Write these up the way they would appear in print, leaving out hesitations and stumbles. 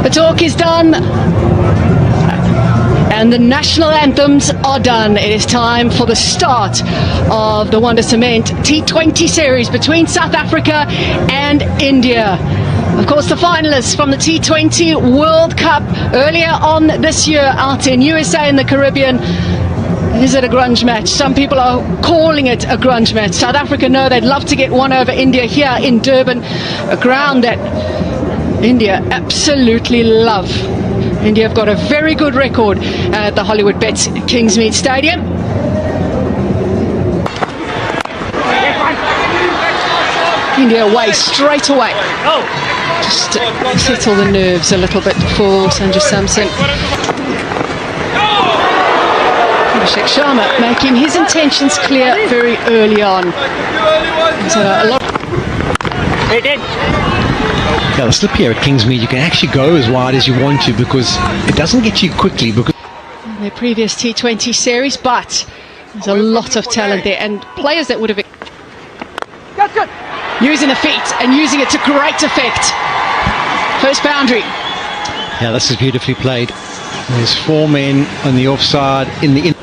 The talk is done and the national anthems are done. It is time for the start of the Wonder Cement T20 series between South Africa and India. Of course, the finalists from the T20 World Cup earlier on this year out in USA and the Caribbean. Is it a grunge match? Some people are calling it a grunge match. South Africa know they'd love to get one over India here in Durban, a ground that India absolutely love. India have got a very good record at the Hollywood Bets Kingsmead Stadium. India away straight away. Just to settle the nerves a little bit for Sanju Samson. Abhishek Sharma making his intentions clear very early on. So a lot. Yeah, the slip here at Kingsmead, you can actually go as wide as you want to because it doesn't get you quickly. Because their previous T20 series, but there's a lot of talent there and players that would have using the feet and using it to great effect. First boundary. Yeah, this is beautifully played. There's four men on the offside in the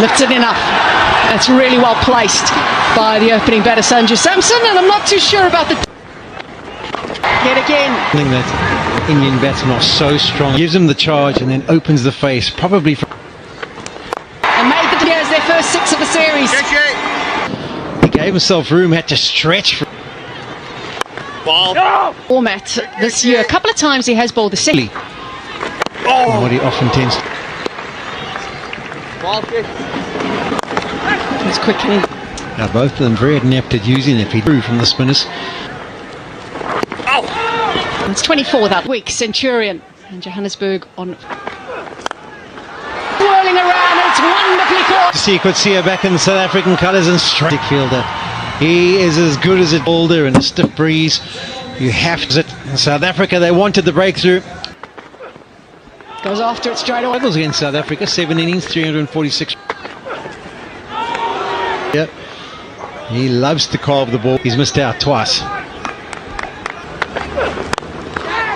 lifted enough. That's really well placed by the opening batter Sanju Samson, and I'm not too sure about the yet again. I think that Indian batsmen are so strong. Gives them the charge and then opens the face, probably from and made the as their first six of the series. He gave himself room, had to stretch for format this year. A couple of times he has bowled the second. What he often tends to. It's quickly. Now both of them very adept at using it. He drew from the spinners. It's 24 that week. Centurion and Johannesburg on whirling around. It's wonderfully caught. You could see her back in South African colours and strike fielder. He is as good as a boulder in a stiff breeze. You have to. In South Africa, they wanted the breakthrough. Goes after it straight away. Struggles against South Africa. 7 innings, 346. Yep. He loves to carve the ball. He's missed out twice.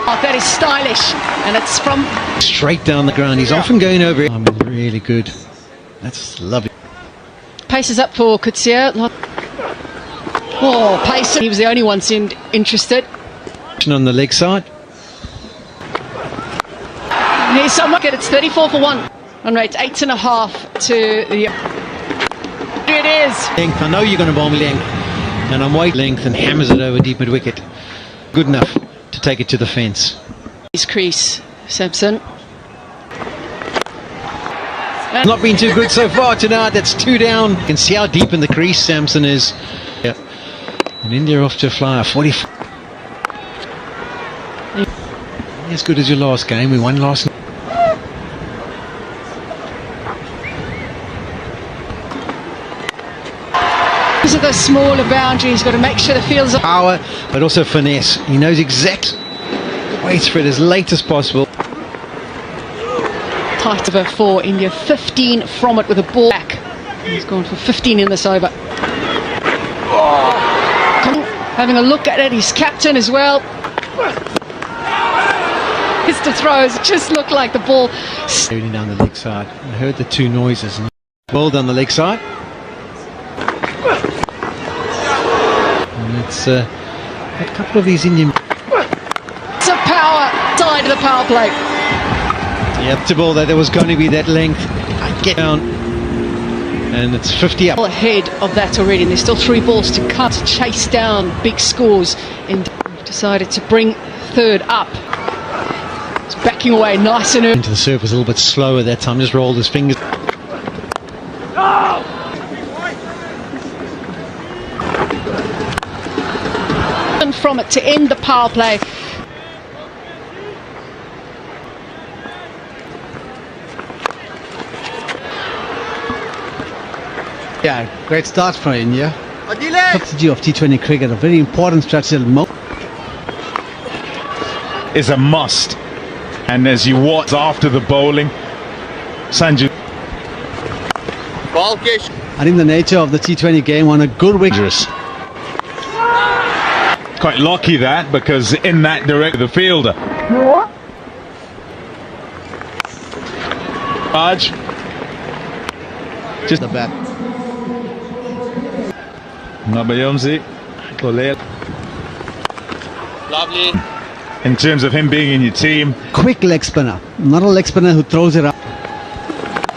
Oh, that is stylish, and it's from straight down the ground. He's often going over it. Really good. That's lovely. Paces up for Kutsia. Oh, pace. He was the only one seemed interested. On the leg side. Here's someone. It's 34 for 1. Run rate 8.5 to the. Here it is. Length. I know you're going to bowl me length, and I'm waiting length and hammers it over deep mid wicket. Good enough to take it to the fence. His crease, Samson. Not been too good so far tonight. That's 2 down. You can see how deep in the crease Samson is. Yeah. And India off to a flyer. 45. As good as your last game. We won last night. These are the smaller boundaries. Got to make sure the field's up. Power, but also finesse. He knows exact. Waits for it as late as possible. Tight over for India. 15 from it with a ball back. He's gone for 15 in this over. Having a look at it, he's captain as well. Mr. Throws just looked like the ball. Shooting down the leg side. I heard the two noises. Ball down the leg side. And it's a couple of these Indian. It's a power side of the power play. Yeah, to ball that there was going to be that length. Get down. And it's 50 up. Ahead of that already, and there's still 3 balls to cut to chase down big scores. And decided to bring third up. It's backing away nice and early. Into the surface a little bit slower that time. Just rolled his fingers. And from it to end the power play. Yeah, great start for India. Strategy of T20 cricket, a very important strategy. Is a must. And as you watch after the bowling, Sanju. I think the nature of the T20 game on a good wicket. Quite lucky that, because in that direction the fielder. Raj. Just the bat. Nabayomzi. Kolel. Lovely. In terms of him being in your team. Quick leg spinner, not a leg spinner who throws it up.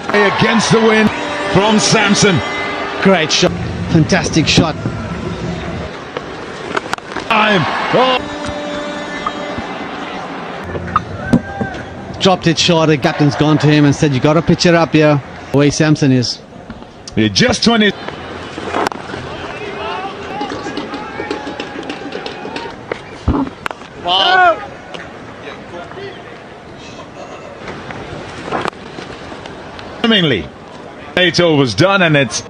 Against the wind from Samson. Great shot, fantastic shot. Dropped it short, the captain's gone to him and said, you got to pitch it up here. The way Samson is. Yeah, just 20. Wow. Swimmingly. 8 overs done, and it's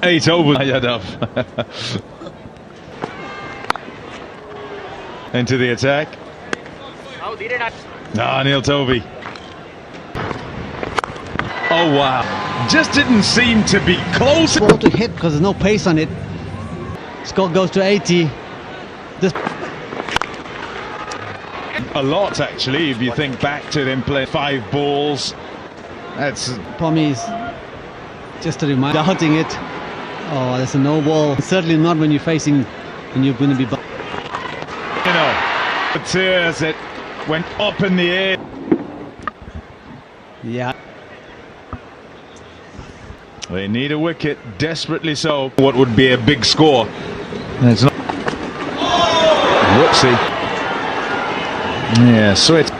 8 overs. Into the attack. Neil Tovey. Oh wow. Just didn't seem to be close. Ball to hit because there's no pace on it. Score goes to 80. This a lot actually, if you think back to them playing 5 balls. That's Pommy's just a reminder. Doubting it. Oh, there's a no ball. Certainly not when you're facing, when you're going to be. the tears that went up in the air. Yeah. They need a wicket, desperately so. What would be a big score? And it's not. Whoopsie. Yeah, sweat.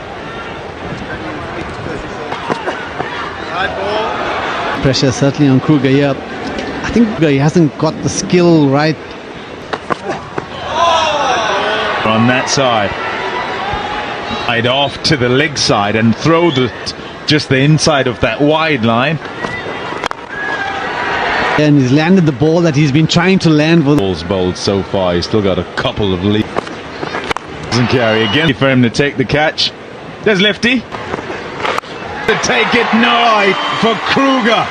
Pressure certainly on Kruger here. I think he hasn't got the skill right. On that side. I'd off to the leg side and throw just the inside of that wide line. And he's landed the ball that he's been trying to land with. Balls bowled so far, he's still got a couple of leads. Doesn't carry again for him to take the catch. There's Lefty. To take it, no, for Kruger.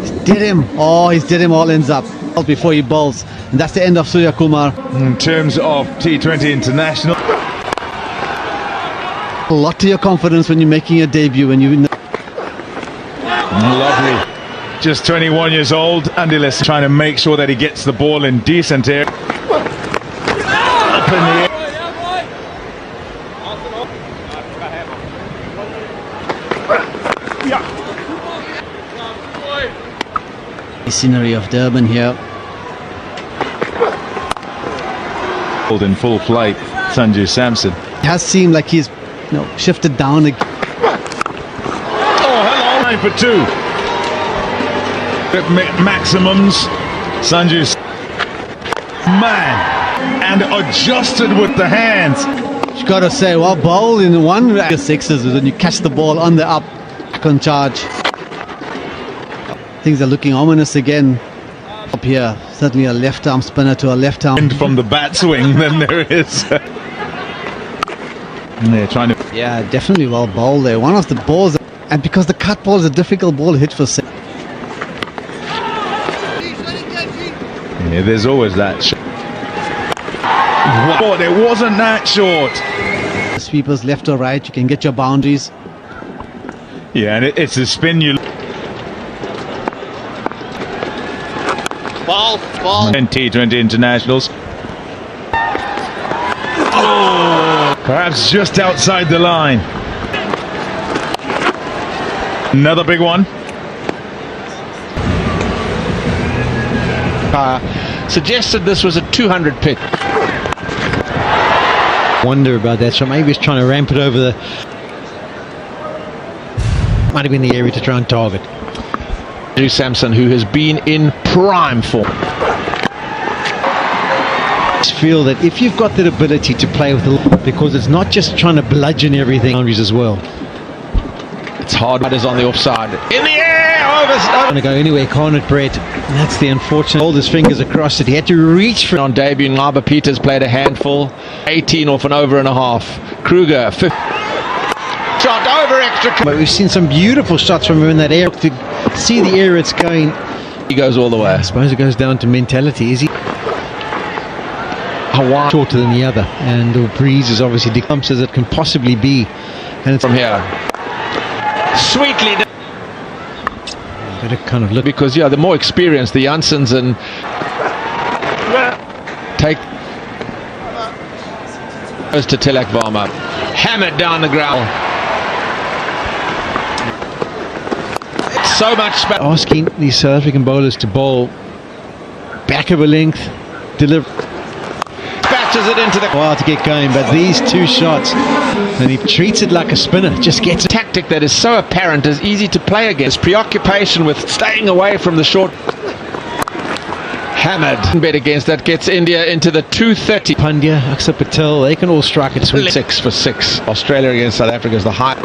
He's did him. Oh, he's did him all ends up before he bowls. And that's the end of Surya Kumar. In terms of T20 International. A lot to your confidence when you're making your debut. When you Lovely. Just 21 years old. Andy Les trying to make sure that he gets the ball in decent air. Up in the air. The scenery of Durban here. In full flight, Sanju Samson. It has seemed like he's shifted down again. Oh, hello. 9 for 2. Maximums. Sanju's man, and adjusted with the hands. You've got to say, well, bowl in one sixes when you catch the ball on the up on charge. Things are looking ominous again up here. Certainly a left arm spinner to a left arm. And from the bat swing, then there is. And they're trying to. Yeah, definitely well bowled there. One of the balls, and because the cut ball is a difficult ball to hit for. Yeah, there's always that shot. Wow, it wasn't that short. The sweepers left or right, you can get your boundaries. Yeah, and it's a spin you. Ball. And T20 internationals. Oh, perhaps just outside the line. Another big one. Suggested this was a 200 pitch. Wonder about that, so maybe he's trying to ramp it over the. Might have been the area to try and target. Samson, who has been in prime form. I feel that if you've got that ability to play with the, because it's not just trying to bludgeon everything, boundaries as well. It's hard. It is on the offside. In the air! Over. Going to go anywhere, can't it, Brett? And that's the unfortunate. Hold his fingers across it. He had to reach for it. On debut, Ngaba Peters played a handful. 18 off an over and a half. Kruger, 50. Shot over extra. But we've seen some beautiful shots from him in that air. To see the air it's going. He goes all the way. I suppose it goes down to mentality. Is he Hawaii shorter than the other? And the breeze is obviously decomps as it can possibly be. And it's from here. Sweetly done. Better kind of look. Because, yeah, the more experienced, the Janssens and take goes to Tilak Varma. Hammered down the ground. So much space. Asking these South African bowlers to bowl back of a length, deliver. Batches it into the While to get going, but these two shots, and he treats it like a spinner, just gets it. tactic that is so apparent is easy to play against. Preoccupation with staying away from the short. Hammered. Bet against that gets India into the 230. Pandya, Akshar Patel, they can all strike it sweet. 6 for 6. Australia against South Africa is the high.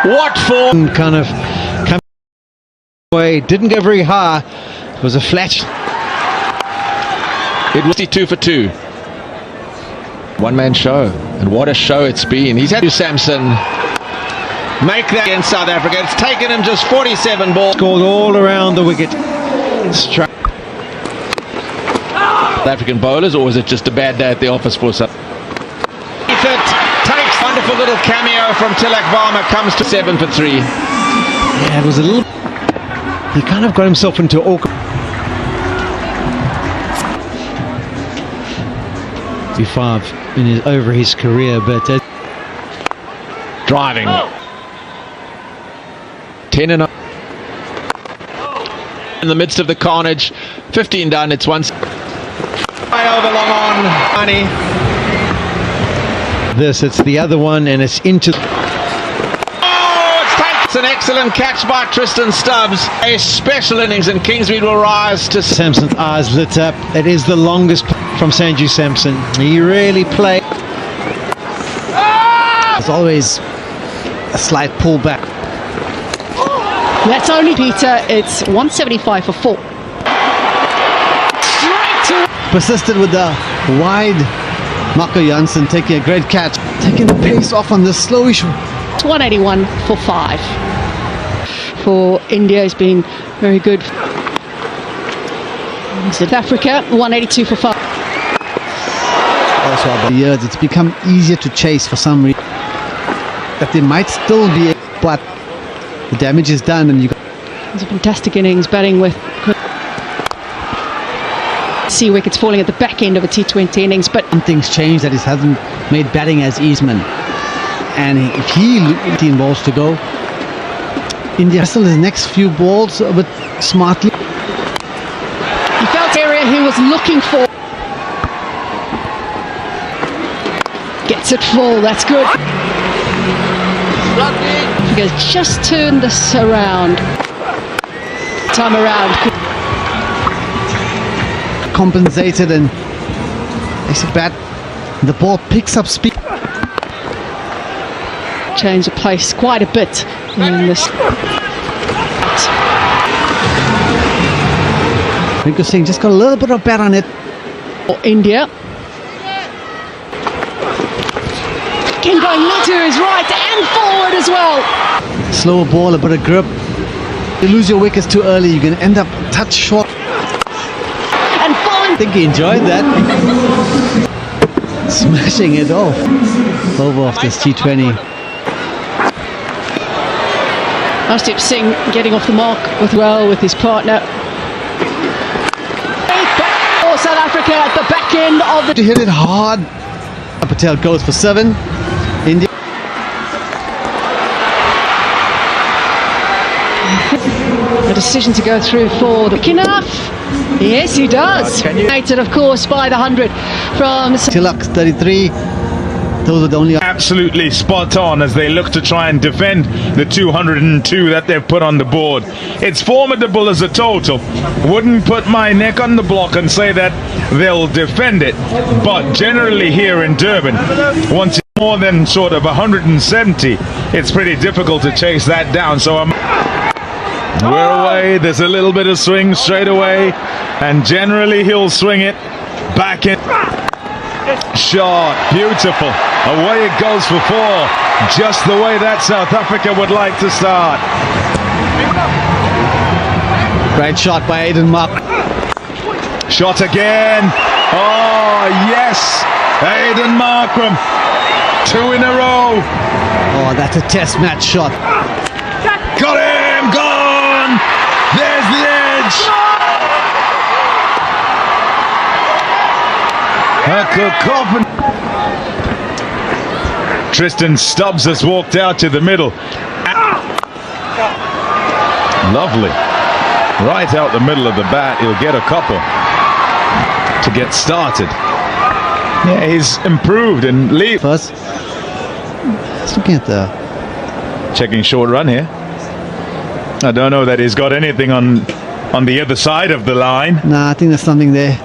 What for? Kind of come away, didn't go very high. It was a flash. It was 2 for 2. One-man show, and what a show it's been. He's had to Samson make that against South Africa. It's taken him just 47 balls. Scored all around the wicket. Struck. South African bowlers, or is it just a bad day at the office for South? Takes wonderful little cameo from Tilak Varma, comes to 7 for 3. Yeah, it was a little. He kind of got himself into awkward. 5 over his career, but driving 10 and in the midst of the carnage. 15 done. It's once way over long on money. It's the other one, and it's into. It's an excellent catch by Tristan Stubbs. A special innings, and Kingsmead will rise to. Samson's eyes lit up. It is the longest from Sanju Samson. He really played. There's always a slight pullback. That's only Peter. It's 175 for 4. Straight to. Persisted with the wide. Marco Janssen taking a great catch. Taking the pace off on the slowish. It's 181 for 5. For India, it's been very good. South Africa, 182 for 5. Also over the years, it's become easier to chase for some reason. That they might still be, but the damage is done, and you. It's a fantastic innings batting with. See wickets falling at the back end of a T20 innings, but Things change, that it hasn't made batting as easeman. And if he 18 balls to go, India still his next few balls a bit smartly. he felt the area he was looking for. Gets it full, that's good. He goes, just turn this around. Time around. Compensated, and makes it bad. The ball picks up speed. Change the pace quite a bit in this. Rinko Singh just got a little bit of bat on it. For India. Again going to his right and forward as well. Slower ball, a bit of grip. You lose your wickets too early, you can end up touch short. And fine. I think he enjoyed that. Smashing it off. Over off this T20. Harshdeep Singh getting off the mark with his partner. For South Africa at the back end of the. To hit it hard. Patel goes for 7. India. A decision to go through for the enough. Yes, he does. Dominated, of course, by the 100 from Tilak 33. Those are the only. Absolutely spot on as they look to try and defend the 202 that they've put on the board. It's formidable as a total. Wouldn't put my neck on the block and say that they'll defend it, but generally here in Durban, once more than sort of 170, it's pretty difficult to chase that down. So we're away. There's a little bit of swing straight away, and generally he'll swing it back in. Shot, beautiful. Away it goes for 4, just the way that South Africa would like to start. Great shot by Aiden Mark. Shot again. Oh, yes. Aiden Markram. 2 in a row. Oh, that's a test match shot. Got him. Gone. There's the edge. Tristan Stubbs has walked out to the middle. Lovely. Right out the middle of the bat. He'll get a couple to get started. Yeah, he's improved and leave. First, let's look at the checking short run here. I don't know that he's got anything on the other side of the line. Nah, I think there's something there.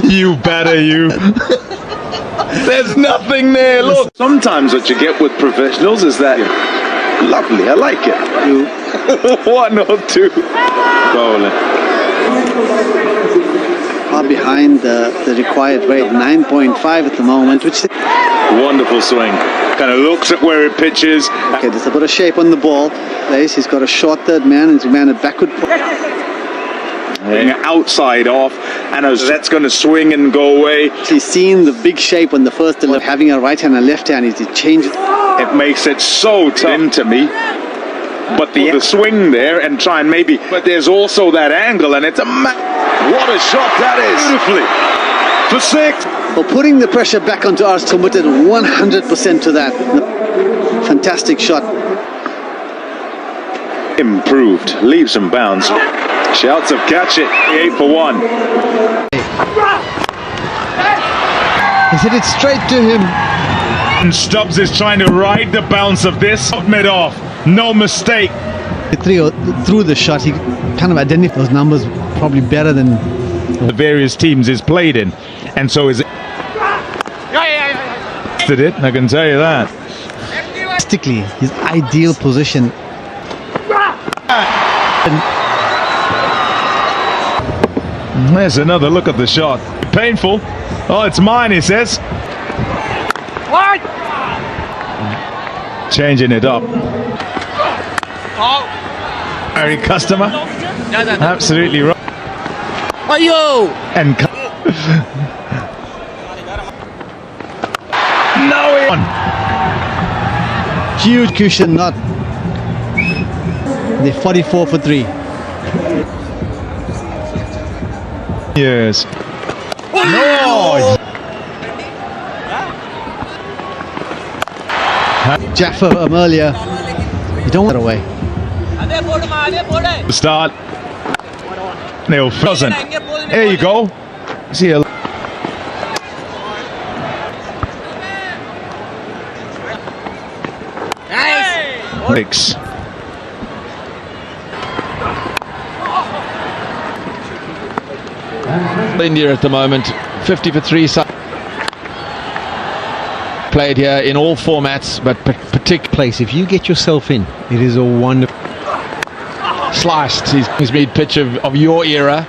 You better, you. There's nothing there. Look. Sometimes what you get with professionals is that lovely. I like it. 1 or 2. Bowling. Far behind the required rate, 9.5 at the moment, which Wonderful swing. Kind of looks at where it pitches. okay, there's a bit of shape on the ball. He's got a short third man, he's managed backward. Outside off, and as that's going to swing and go away. He's seen the big shape on the first delivery, having a right hand and a left hand. He's changed. It makes it so tough to me. But the swing there and try and maybe, but there's also that angle, and it's what a shot that is. Beautifully for 6. Well, putting the pressure back onto ours committed 100% to that. Fantastic shot. Improved leaves and bounds. Shouts of catch it. 8 for 1. He hit it straight to him. And Stubbs is trying to ride the bounce of this mid off. No mistake. Through the shot, he kind of identified those numbers probably better than the various teams he's played in, and so is it. Did it? I can tell you that. Statistically, his ideal position. There's another look at the shot. Painful. Oh, it's mine, he says. What? Changing it up. Very customer. Absolutely right. And no one. Huge cushion, not. They're 44 for 3. Yes. No. Jaffa earlier. You don't want it away. Start. Neil doesn't. There you go. See you. Nice. India at the moment, 50 for 3. Played here in all formats, but particular Place. If you get yourself in, it is a wonderful. sliced his mid-pitch of your era.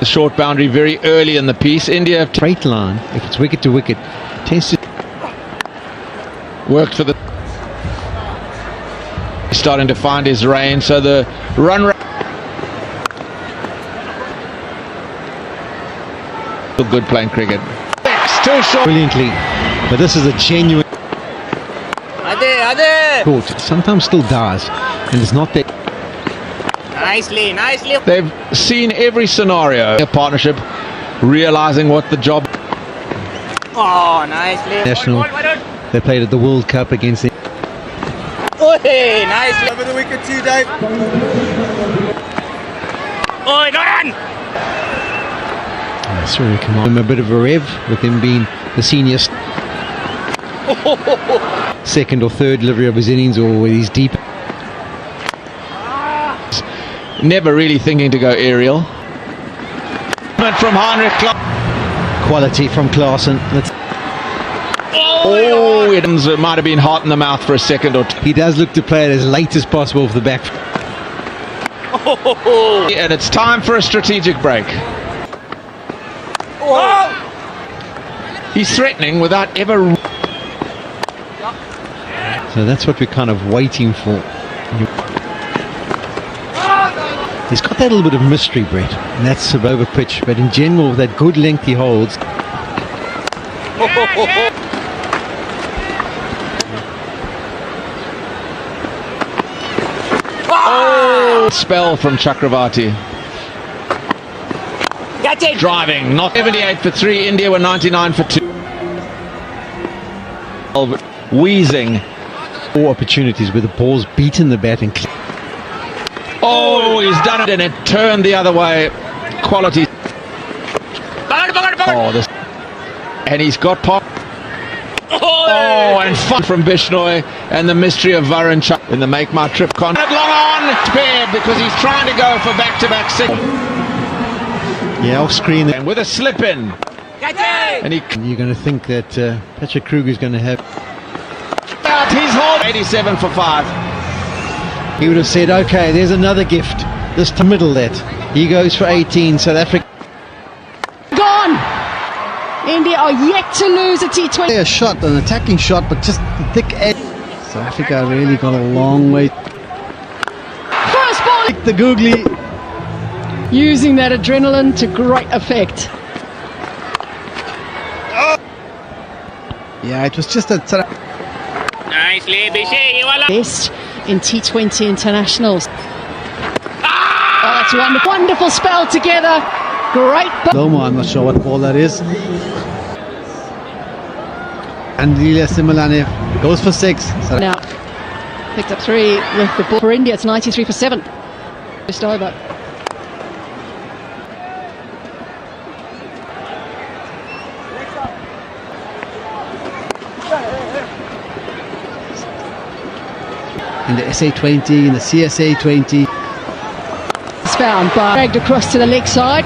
The short boundary very early in the piece. India Straight line, if it's wicket to wicket, tends to. worked for the. He's starting to find his rein, so the run. Good playing cricket. Too short. Brilliantly, but this is a genuine. Court sometimes still does, and it's not that. Nicely. They've seen every scenario. A partnership, realizing what the job. Oh, nicely. National. They played at the World Cup against the. Oh, hey, nicely. Over the wicket, too, Dave. Oh, done. Sorry, come on. A bit of a rev with him being the senior. Second or third delivery of his innings, or with his deep. Never really thinking to go aerial. From Heinrich Clark. quality from Klaasen. Oh, it might have been hot in the mouth for a second or two. He does look to play it as late as possible for the back. And it's time for a strategic break. He's threatening without ever... So that's what we're kind of waiting for. He's got that little bit of mystery, Brett, and that's over pitch. But in general, with that good length he holds. Spell from Chakravarti. Driving, not 78 for 3. India were 99 for 2. Wheezing. 4 opportunities where the ball's beaten the bat and. Oh, he's done it and it turned the other way. Quality. Oh, this. And he's got pop. Oh, and fun from Bishnoi and the mystery of Varun Chak in the Make My Trip con. Long on, spared because he's trying to go for back-to-back six. Yeah, off screen. And with a slip in. And you're going to think that Patrick Kruger is going to have. He's holding 87 for 5. He would have said, okay, there's another gift. This to middle that. He goes for 18. South Africa. Gone! India are yet to lose a T20. A shot, an attacking shot, but just the thick edge. South Africa really got a long way. First ball! The googly. Using that adrenaline to great effect. Yeah, it was just a sort of... Nicely, Best in T20 internationals. Oh, that's wonderful. Wonderful spell together. Great. Lomo, I'm not sure what ball that is. And Lilia Simulane goes for 6. So Now, picked up 3 with the ball for India. It's 93 for 7. Just over. in the SA20, in the CSA20. It's found by dragged across to the leg side.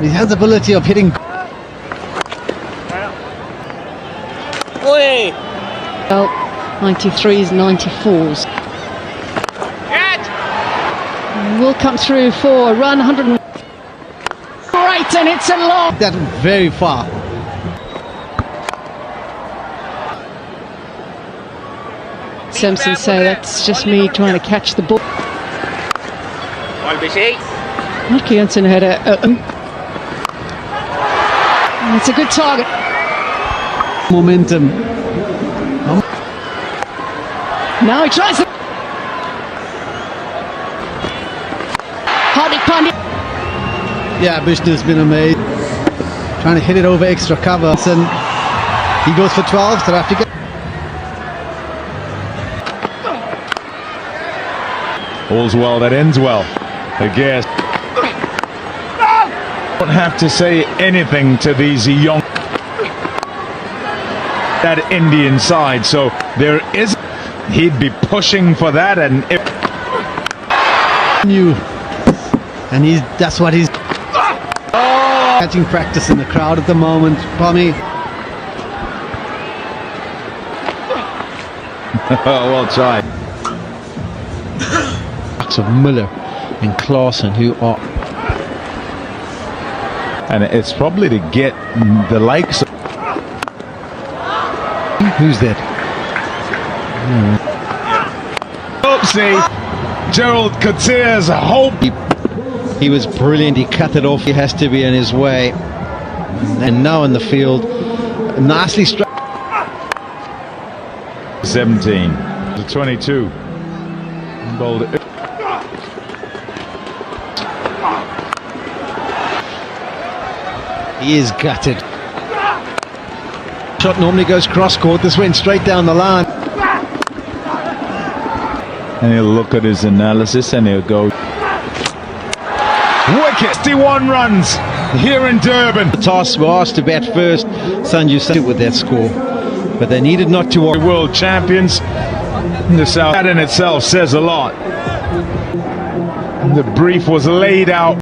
He has the ability of hitting. Well, 93s, 94s. Will come through for a run, 100. Great, and it's a long. That very far. Simpson say that's just me trying to catch the ball. Atkinson had it's a good target. Momentum. Now he tries to. Hardik Pandya. Yeah, Bishnu's been amazing. Trying to hit it over extra cover. And he goes for 12. South Africa. All's well that ends well, I guess. Don't have to say anything to these young, that Indian side, so there is, he'd be pushing for that, and if New, and that's what he's catching practice in the crowd at the moment. Pommy. well tried. Of Miller and Klaasen, who are, and it's probably to get the likes of, who's that? oopsie, Gerald Coetzee hope. He was brilliant. He cut it off. He has to be on his way, and now in the field, nicely struck. 17 to 22. Bowled it. He is gutted. Shot normally goes cross court. This went straight down the line. And he'll look at his analysis and he'll go, wicket, 61 runs here in Durban. The Toss were asked to bat first. Sanju Singh with that score, but they needed not to worry. World champions in the South. That in itself says a lot. The brief was laid out.